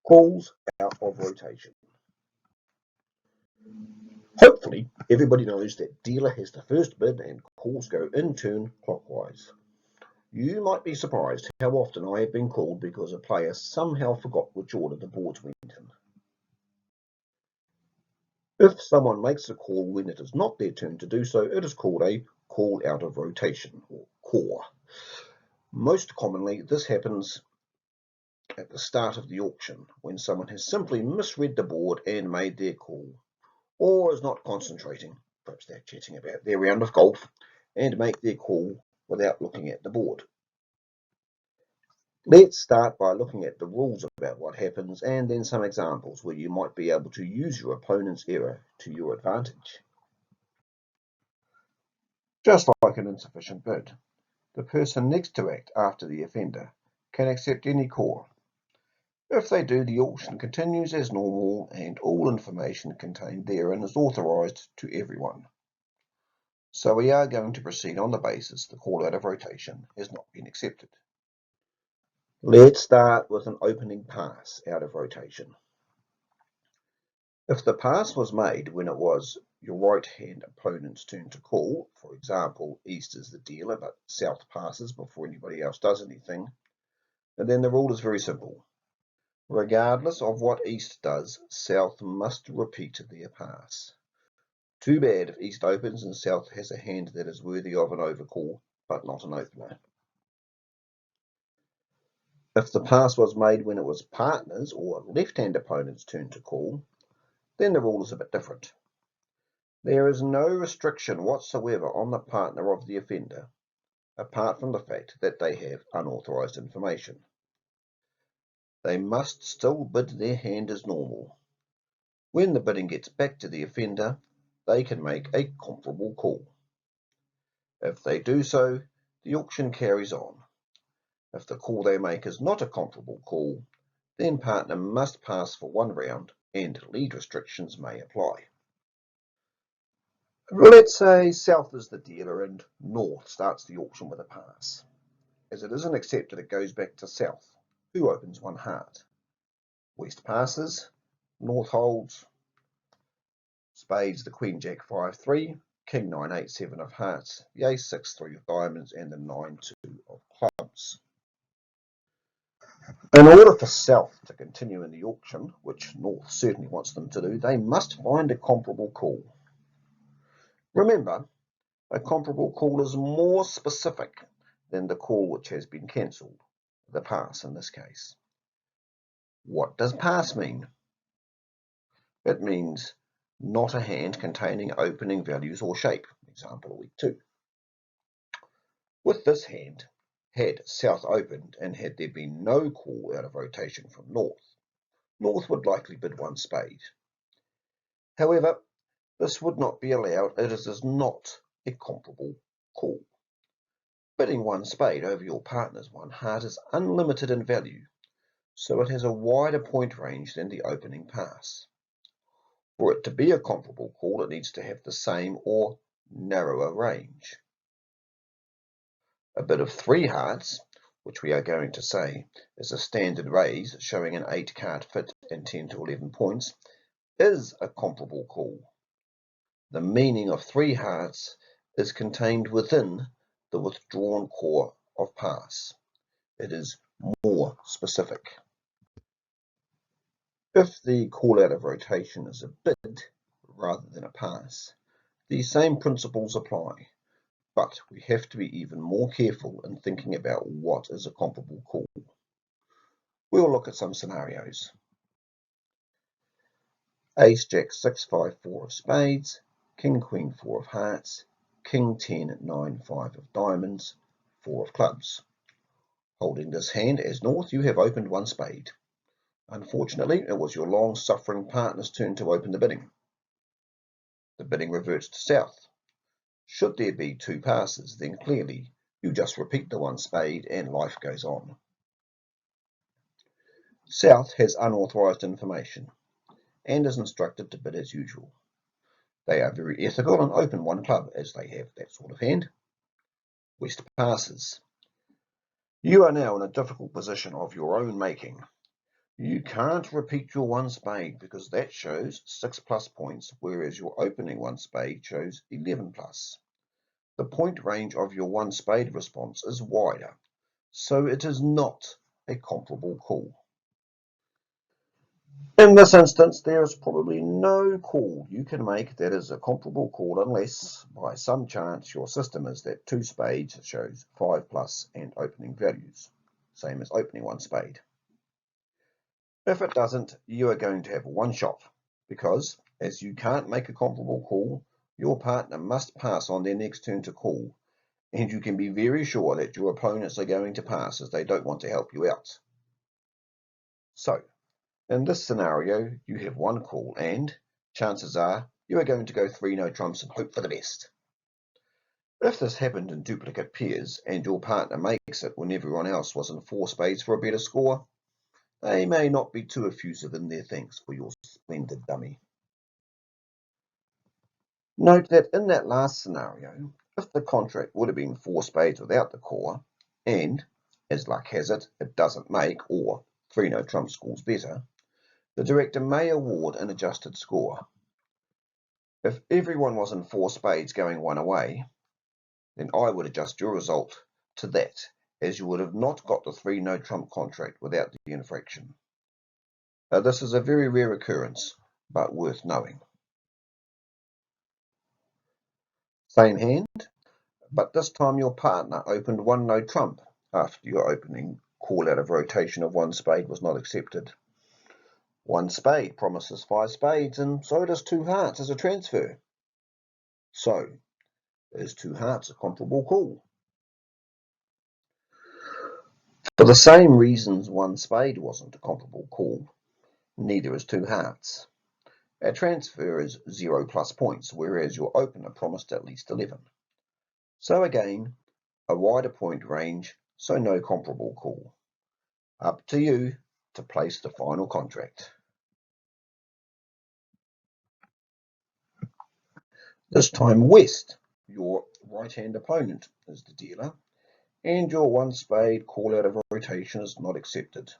Calls out of rotation. Hopefully, everybody knows that dealer has the first bid and calls go in turn clockwise. You might be surprised how often I have been called because a player somehow forgot which order the boards went in. If someone makes a call when it is not their turn to do so, it is called a call out of rotation, or COR. Most commonly, this happens at the start of the auction, when someone has simply misread the board and made their call, or is not concentrating, perhaps they're chatting about their round of golf, and make their call without looking at the board. Let's start by looking at the rules about what happens and then some examples where you might be able to use your opponent's error to your advantage. Just like an insufficient bid, the person next to act after the offender can accept any call. If they do, the auction continues as normal and all information contained therein is authorised to everyone. So we are going to proceed on the basis the call out of rotation has not been accepted. Let's start with an opening pass out of rotation. If the pass was made when it was your right-hand opponent's turn to call, for example, East is the dealer but South passes before anybody else does anything, and then the rule is very simple. Regardless of what East does, South must repeat their pass. Too bad if East opens and South has a hand that is worthy of an overcall, but not an opener. If the pass was made when it was partner's or left-hand opponent's turn to call, then the rule is a bit different. There is no restriction whatsoever on the partner of the offender, apart from the fact that they have unauthorised information. They must still bid their hand as normal. When the bidding gets back to the offender, they can make a comparable call. If they do so, the auction carries on. If the call they make is not a comparable call, then partner must pass for one round and lead restrictions may apply. Let's say South is the dealer and North starts the auction with a pass. As it isn't accepted, it goes back to South, who opens one heart. West passes, North holds, spades the Queen Jack 5-3, King 9-8-7 of hearts, the Ace 6-3 of diamonds, and the 9-2 of clubs. In order for South to continue in the auction, which North certainly wants them to do, they must find a comparable call. Remember, a comparable call is more specific than the call which has been cancelled, the pass in this case. What does pass mean? It means not a hand containing opening values or shape, example week 2. With this hand, had South opened and had there been no call out of rotation from North, North would likely bid one spade. However, this would not be allowed as it is not a comparable call. Bidding one spade over your partner's one heart is unlimited in value, so it has a wider point range than the opening pass. For it to be a comparable call, it needs to have the same or narrower range. A bid of 3 hearts, which we are going to say is a standard raise showing an 8-card fit and 10 to 11 points, is a comparable call. The meaning of 3 hearts is contained within the withdrawn core of pass. It is more specific. If the call out of rotation is a bid rather than a pass, these same principles apply, but we have to be even more careful in thinking about what is a comparable call. We'll look at some scenarios. Ace Jack 6-5-4 of spades, King Queen 4 of hearts, King 10-9-5 of diamonds, 4 of clubs. Holding this hand as North, you have opened one spade. Unfortunately, it was your long-suffering partner's turn to open the bidding. The bidding reverts to South. Should there be 2 passes, then clearly you just repeat the one spade and life goes on. South has unauthorised information and is instructed to bid as usual. They are very ethical and open one club as they have that sort of hand. West passes. You are now in a difficult position of your own making. You can't repeat your one spade because that shows 6+ points, whereas your opening one spade shows 11+. The point range of your one spade response is wider, so it is not a comparable call. In this instance, there is probably no call you can make that is a comparable call unless, by some chance, your system is that 2 spades shows 5+ and opening values, same as opening one spade. If it doesn't, you are going to have one shot, because as you can't make a comparable call, your partner must pass on their next turn to call, and you can be very sure that your opponents are going to pass as they don't want to help you out. So, in this scenario, you have one call and, chances are, you are going to go 3 no trumps and hope for the best. If this happened in duplicate pairs and your partner makes it when everyone else was in 4 spades for a better score, they may not be too effusive in their thanks for your splendid dummy. Note that in that last scenario, if the contract would have been 4 spades without the core, and, as luck has it, it doesn't make, or 3 no trump scores better, the director may award an adjusted score. If everyone was in 4 spades going one away, then I would adjust your result to that, as you would have not got the 3 no trump contract without the infraction. This is a very rare occurrence, but worth knowing. Same hand, but this time your partner opened 1 no trump after your opening call out of rotation of 1 spade was not accepted. 1 spade promises 5 spades, and so does 2 hearts as a transfer. So, is 2 hearts a comparable call? For the same reasons 1 spade wasn't a comparable call, neither is 2 hearts. A transfer is 0+ points, whereas your opener promised at least 11. So again, a wider point range, so no comparable call. Up to you to place the final contract. This time West, your right-hand opponent, is the dealer, and your 1 spade call out of rotation is not accepted.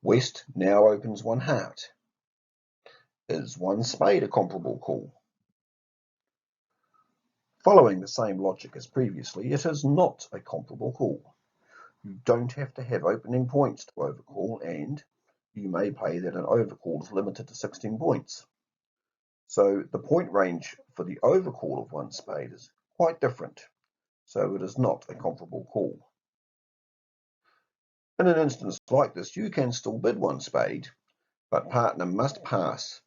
West now opens 1 heart. Is 1 spade a comparable call? Following the same logic as previously, it is not a comparable call. You don't have to have opening points to overcall, and you may play that an overcall is limited to 16 points. So the point range for the overcall of 1 spade is quite different, so it is not a comparable call. In an instance like this, you can still bid 1 spade, but partner must pass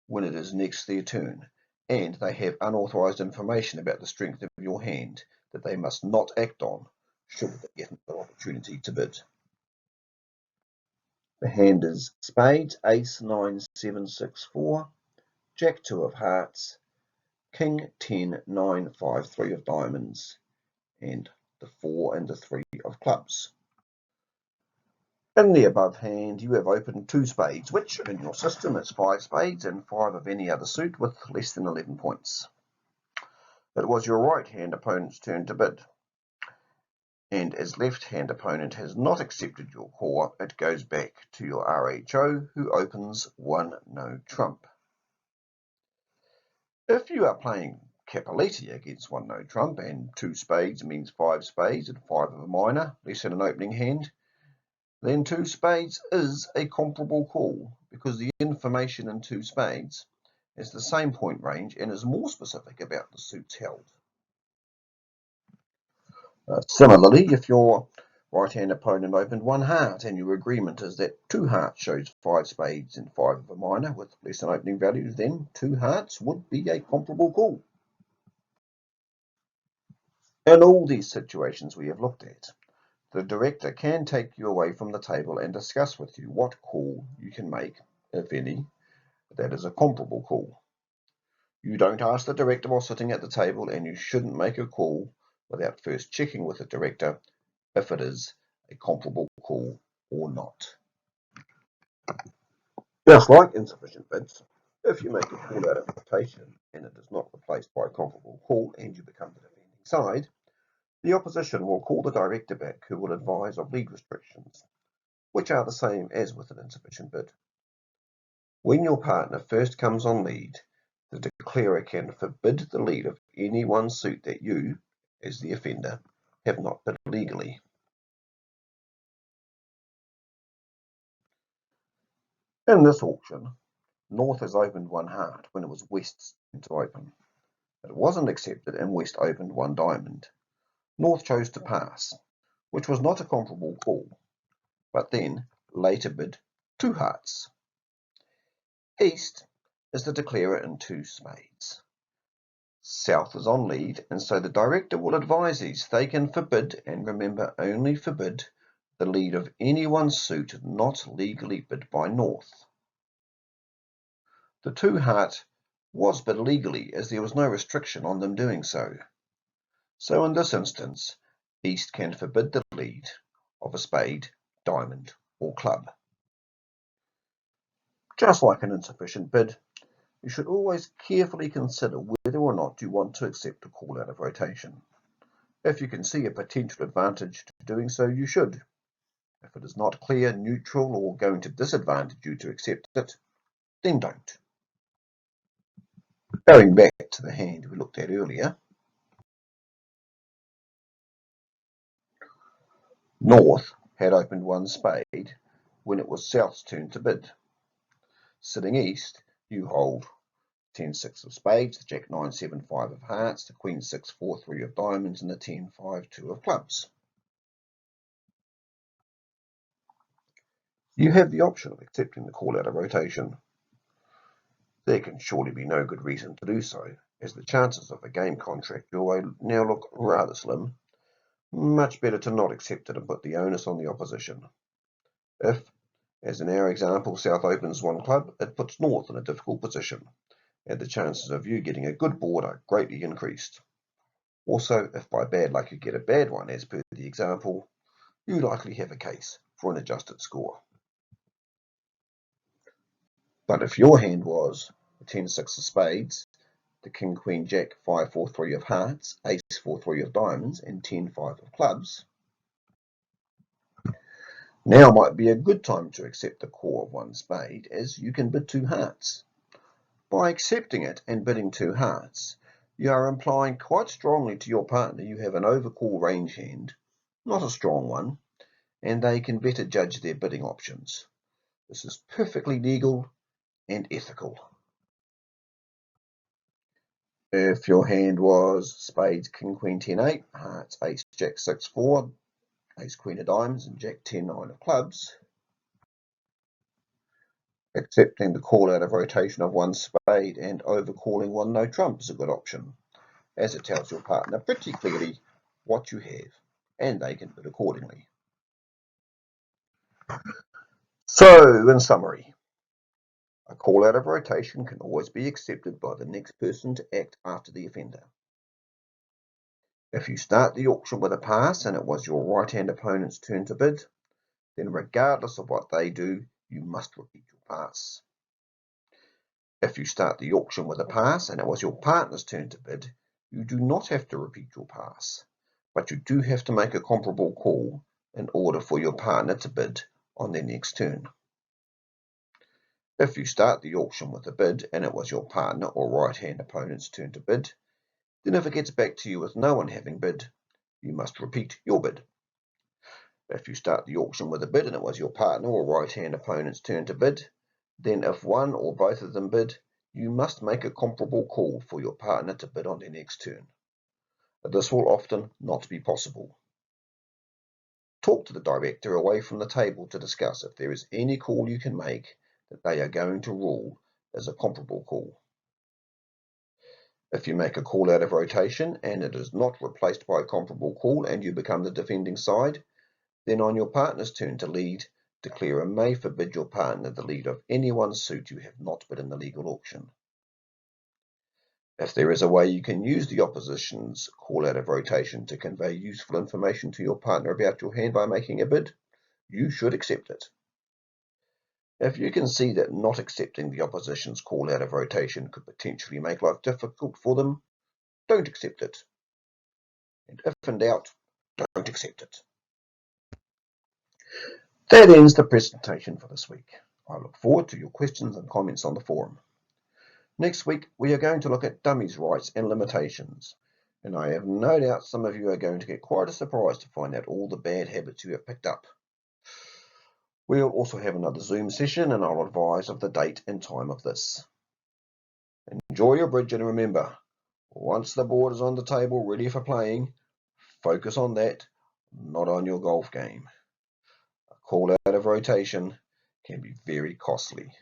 when it is next their turn, and they have unauthorized information about the strength of your hand that they must not act on should they get an opportunity to bid. The hand is spades, ace, 9, 7, 6, 4, jack, 2 of hearts, king, 10, 9, 5, 3 of diamonds, and the 4 and the 3 of clubs. In the above hand, you have opened 2 spades, which in your system is 5 spades and 5 of any other suit with less than 11 points. It was your right-hand opponent's turn to bid, and as left-hand opponent has not accepted your core, it goes back to your RHO, who opens 1 no trump. If you are playing Capelletti against 1 no trump, and 2 spades means 5 spades and 5 of a minor, less than an opening hand, then 2 spades is a comparable call, because the information in 2 spades has the same point range and is more specific about the suits held. Similarly, if your right-hand opponent opened 1 heart and your agreement is that 2 hearts shows 5 spades and 5 of a minor with less than opening values, then 2 hearts would be a comparable call. In all these situations we have looked at, the director can take you away from the table and discuss with you what call you can make, if any, that is a comparable call. You don't ask the director while sitting at the table, and you shouldn't make a call without first checking with the director if it is a comparable call or not. Just like insufficient bids, if you make a call out of rotation and it is not replaced by a comparable call and you become the defending side, the opposition will call the director back, who will advise of lead restrictions, which are the same as with an insufficient bid. When your partner first comes on lead, the declarer can forbid the lead of any one suit that you, as the offender, have not bid legally. In this auction, North has opened one heart when it was West's turn to open. It wasn't accepted and West opened one diamond. North chose to pass, which was not a comparable call, but then later bid two hearts. East is the declarer in two spades. South is on lead, and so the director will advise these. They can forbid, and remember only forbid, the lead of any one suit not legally bid by North. The two heart was bid legally, as there was no restriction on them doing so. So in this instance, East can forbid the lead of a spade, diamond, or club. Just like an insufficient bid, you should always carefully consider whether or not you want to accept a call out of rotation. If you can see a potential advantage to doing so, you should. If it is not clear, neutral, or going to disadvantage you to accept it, then don't. Going back to the hand we looked at earlier, North had opened one spade when it was South's turn to bid. Sitting East, you hold 10-6 of spades, the Jack 9-7-5 of hearts, the Queen 6-4-3 of diamonds, and the 10-5-2 of clubs. You have the option of accepting the call out of rotation. There can surely be no good reason to do so, as the chances of a game contract your way now look rather slim. Much better to not accept it and put the onus on the opposition. If, as in our example, South opens one club, it puts North in a difficult position, and the chances of you getting a good board are greatly increased. Also, if by bad luck you get a bad one, as per the example, you likely have a case for an adjusted score. But if your hand was the 10-6 of spades, the King, Queen, Jack, 5-4-3 of hearts, Ace, 4-3 of diamonds, and 10-5 of clubs, now might be a good time to accept the call of one spade, as you can bid two hearts. By accepting it and bidding two hearts, you are implying quite strongly to your partner you have an overcall range hand, not a strong one, and they can better judge their bidding options. This is perfectly legal and ethical. If your hand was spades, King, Queen, 10-8, hearts, Ace, Jack, 6-4, Ace, Queen of diamonds, and Jack, 10-9 of clubs, accepting the call out of rotation of one spade and overcalling one no trump is a good option, as it tells your partner pretty clearly what you have, and they can bid accordingly. So, in summary, a call out of rotation can always be accepted by the next person to act after the offender. If you start the auction with a pass and it was your right-hand opponent's turn to bid, then regardless of what they do, you must repeat your pass. If you start the auction with a pass and it was your partner's turn to bid, you do not have to repeat your pass, but you do have to make a comparable call in order for your partner to bid on their next turn. If you start the auction with a bid and it was your partner or right-hand opponent's turn to bid, then if it gets back to you with no one having bid, you must repeat your bid. If you start the auction with a bid and it was your partner or right-hand opponent's turn to bid, then if one or both of them bid, you must make a comparable call for your partner to bid on their next turn. This will often not be possible. Talk to the director away from the table to discuss if there is any call you can make that they are going to rule as a comparable call. If you make a call out of rotation and it is not replaced by a comparable call and you become the defending side, then on your partner's turn to lead, declarer may forbid your partner the lead of any one suit you have not bid in the legal auction. If there is a way you can use the opposition's call out of rotation to convey useful information to your partner about your hand by making a bid, you should accept it. If you can see that not accepting the opposition's call out of rotation could potentially make life difficult for them, don't accept it. And if in doubt, don't accept it. That ends the presentation for this week. I look forward to your questions and comments on the forum. Next week, we are going to look at dummies' rights and limitations, and I have no doubt some of you are going to get quite a surprise to find out all the bad habits you have picked up. We'll also have another Zoom session, and I'll advise of the date and time of this. Enjoy your bridge, and remember, once the board is on the table ready for playing, focus on that, not on your golf game. A call out of rotation can be very costly.